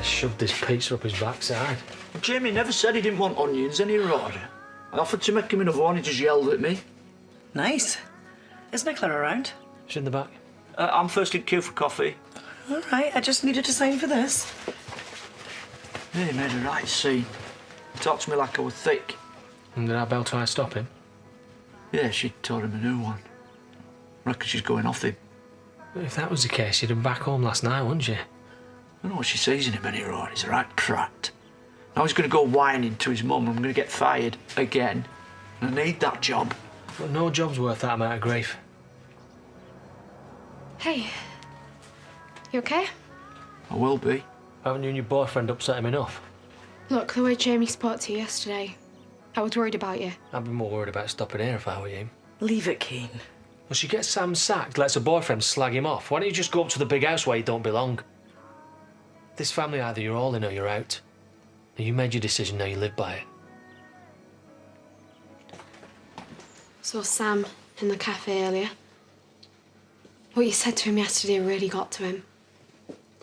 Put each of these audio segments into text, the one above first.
Shoved this pizza up his backside. Jamie never said he didn't want onions any raw. I offered to make him another one, he just yelled at me. Nice. Is Nicola around? She's in the back. I'm first in queue for coffee. All right, I just needed to sign for this. Yeah, he made a right scene. Talked to me like I was thick. And did our Belle try to stop him? Yeah, she told him a new one. Reckon she's going off him. But if that was the case, you'd have been back home last night, wouldn't you? I don't know what she sees in him anymore. He's a right prat. Now he's going to go whining to his mum. I'm going to get fired again. And I need that job. But no job's worth that amount of grief. Hey. You okay? I will be. Haven't you and your boyfriend upset him enough? Look, the way Jamie spoke to you yesterday, I was worried about you. I'd be more worried about stopping here if I were you. Leave it, Keen. Well, she gets Sam sacked, lets her boyfriend slag him off. Why don't you just go up to the big house where you don't belong? This family, either you're all in or you're out. And you made your decision, now you live by it. Saw Sam in the cafe earlier. What you said to him yesterday really got to him.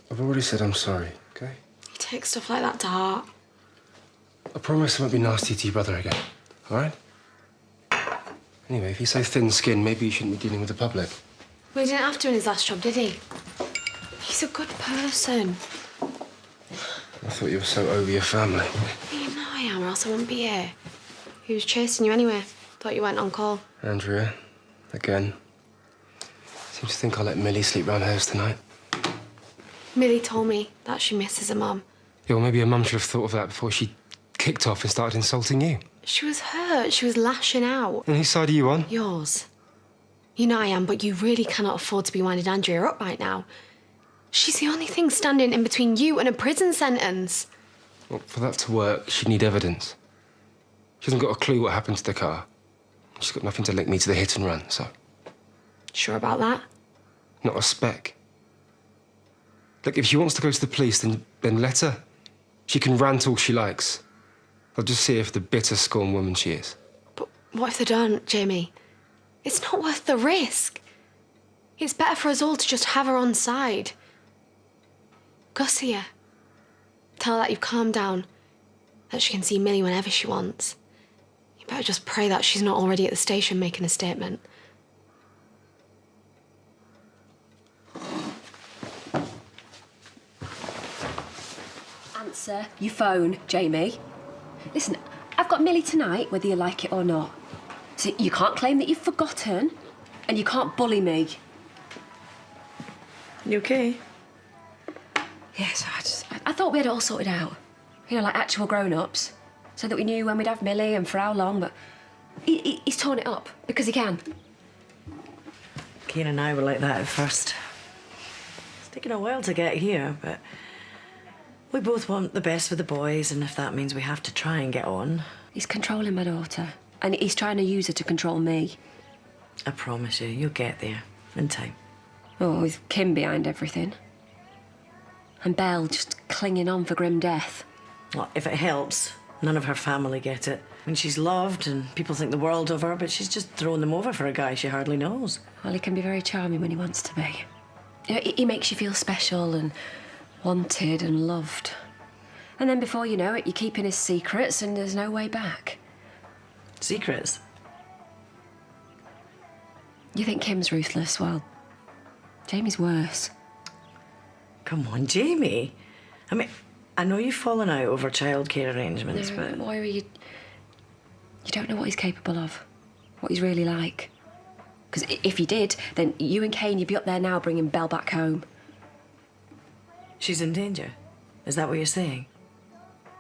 I've already said I'm sorry, okay? He takes stuff like that to heart. I promise I won't be nasty to your brother again, all right? Anyway, if he's so thin-skinned, maybe you shouldn't be dealing with the public. Well, he didn't have to in his last job, did he? He's a good person. I thought you were so over your family. You know I am, or else I wouldn't be here. He was chasing you anyway. Thought you went on call. Andrea, again. Seems to think I'll let Millie sleep round hers tonight. Millie told me that she misses her mum. Yeah, well, maybe her mum should have thought of that before she kicked off and started insulting you. She was hurt. She was lashing out. And whose side are you on? Yours. You know I am, but you really cannot afford to be winding Andrea up right now. She's the only thing standing in between you and a prison sentence. Well, for that to work, she'd need evidence. She hasn't got a clue what happened to the car. She's got nothing to link me to the hit and run, so... Sure about that? Not a speck. Look, if she wants to go to the police, then let her. She can rant all she likes. I'll just see if the bitter, scorned woman she is. But what if they don't, Jamie? It's not worth the risk. It's better for us all to just have her on side. Go see her. Tell her that you've calmed down, that she can see Millie whenever she wants. You better just pray that she's not already at the station making a statement. Answer your phone, Jamie. Listen, I've got Millie tonight, whether you like it or not. So you can't claim that you've forgotten, and you can't bully me. You okay? Yes, I thought we had it all sorted out. You know, like actual grown-ups. So that we knew when we'd have Millie and for how long, but he's torn it up because he can. Keen and I were like that at first. It's taken a while to get here, but we both want the best for the boys, and if that means we have to try and get on... He's controlling my daughter, and he's trying to use her to control me. I promise you, you'll get there in time. Oh, with Kim behind everything. And Belle just clinging on for grim death. Well, if it helps, none of her family get it. I mean, she's loved and people think the world of her, but she's just thrown them over for a guy she hardly knows. Well, he can be very charming when he wants to be. You know, he makes you feel special and wanted and loved. And then before you know it, you're keeping his secrets and there's no way back. Secrets? You think Kim's ruthless? Well, Jamie's worse. Come on, Jamie. I mean, I know you've fallen out over childcare arrangements, No, but... Moira, you don't know what he's capable of, what he's really like. Because if you did, then you and Kane, you'd be up there now bringing Belle back home. She's in danger? Is that what you're saying?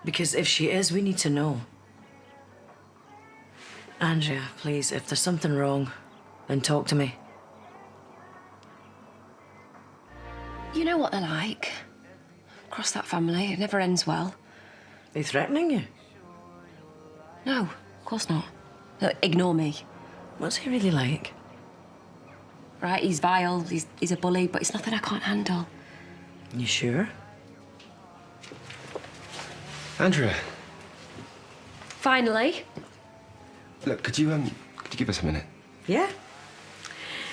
Because if she is, we need to know. Andrea, please, if there's something wrong, then talk to me. You know what they're like. Across that family, it never ends well. Are they threatening you? No, of course not. No, ignore me. What's he really like? Right, he's vile, he's a bully, but it's nothing I can't handle. You sure? Andrea. Finally. Look, could you give us a minute? Yeah.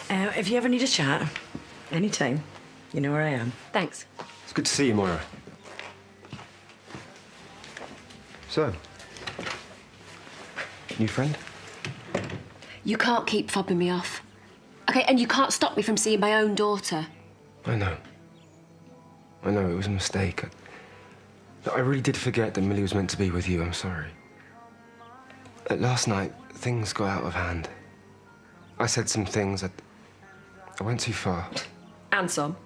If you ever need a chat, anytime, you know where I am. Thanks. It's good to see you, Moira. So, new friend? You can't keep fobbing me off. OK, and you can't stop me from seeing my own daughter. I know. I know, it was a mistake. I really did forget that Millie was meant to be with you. I'm sorry. Last night, things got out of hand. I said some things. I went too far. And some.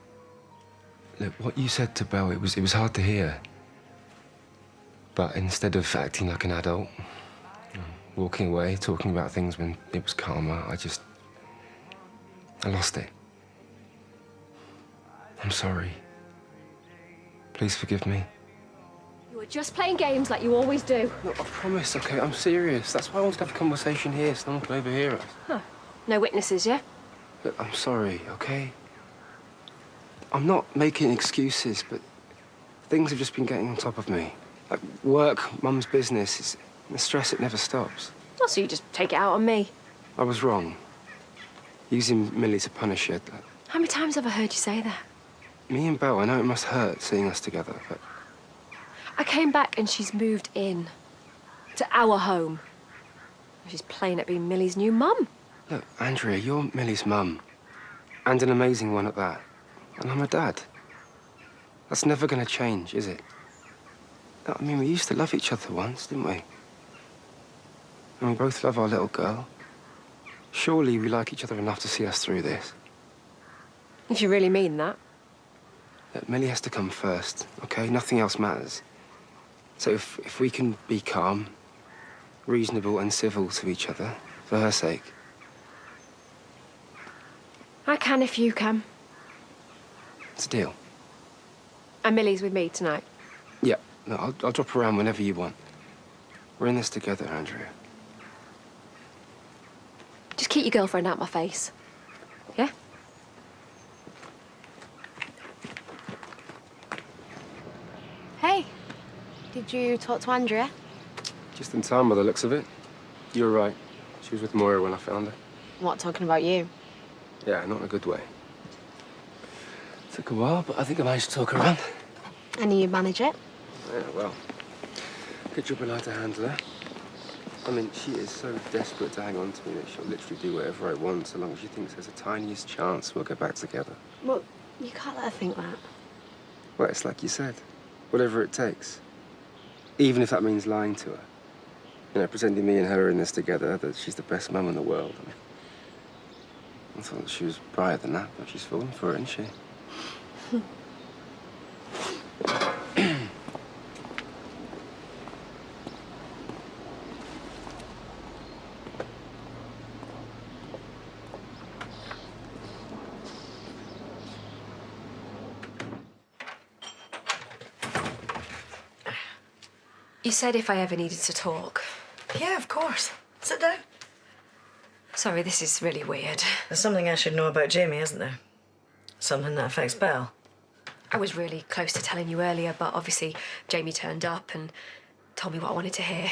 Look, what you said to Belle, it was hard to hear. But instead of acting like an adult, walking away, talking about things when it was calmer, I lost it. I'm sorry. Please forgive me. You were just playing games like you always do. No, I promise, OK? I'm serious. That's why I wanted to have a conversation here so no one can overhear us. Huh. No witnesses, yeah? Look, I'm sorry, OK? I'm not making excuses, but things have just been getting on top of me. Like work, Mum's business, the stress, it never stops. Well, so you just take it out on me. I was wrong. Using Millie to punish her. How many times have I heard you say that? Me and Belle, I know it must hurt seeing us together, but... I came back and she's moved in. To our home. She's playing at being Millie's new mum. Look, Andrea, you're Millie's mum. And an amazing one at that. And I'm a dad. That's never gonna change, is it? I mean, we used to love each other once, didn't we? And we both love our little girl. Surely we like each other enough to see us through this. If you really mean that. Look, Millie has to come first, OK? Nothing else matters. So if we can be calm, reasonable and civil to each other, for her sake. I can if you can. It's a deal. And Millie's with me tonight. Yeah, no, I'll drop around whenever you want. We're in this together, Andrea. Just keep your girlfriend out my face. Yeah? Hey, did you talk to Andrea? Just in time by the looks of it. You were right. She was with Moria when I found her. What, talking about you? Yeah, not in a good way. Took a while, but I think I managed to talk her around. And you manage it? Yeah, well, good job I to handle her. I mean, she is so desperate to hang on to me that she'll literally do whatever I want so long as she thinks there's the tiniest chance we'll get back together. Well, you can't let her think that. Well, it's like you said. Whatever it takes. Even if that means lying to her. You know, pretending me and her are in this together, that she's the best mum in the world. I mean, I thought she was brighter than that, but she's fallen for it, isn't she? You said if I ever needed to talk. Yeah, of course. Sit down. Sorry, this is really weird. There's something I should know about Jamie, isn't there? Something that affects Belle. I was really close to telling you earlier, but obviously Jamie turned up and told me what I wanted to hear.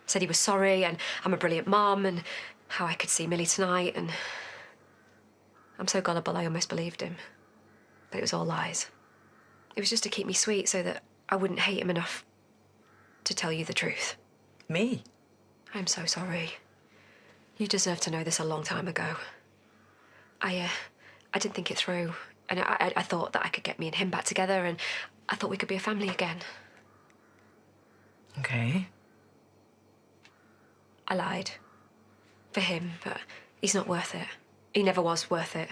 Said he was sorry and I'm a brilliant mum and how I could see Millie tonight and... I'm so gullible I almost believed him. But it was all lies. It was just to keep me sweet so that I wouldn't hate him enough to tell you the truth. Me? I'm so sorry. You deserved to know this a long time ago. I didn't think it through, and I thought that I could get me and him back together, and I thought we could be a family again. Okay. I lied. For him, but he's not worth it. He never was worth it.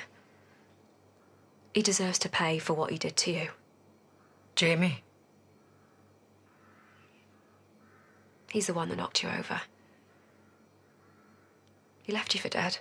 He deserves to pay for what he did to you. Jamie? He's the one that knocked you over. He left you for dead.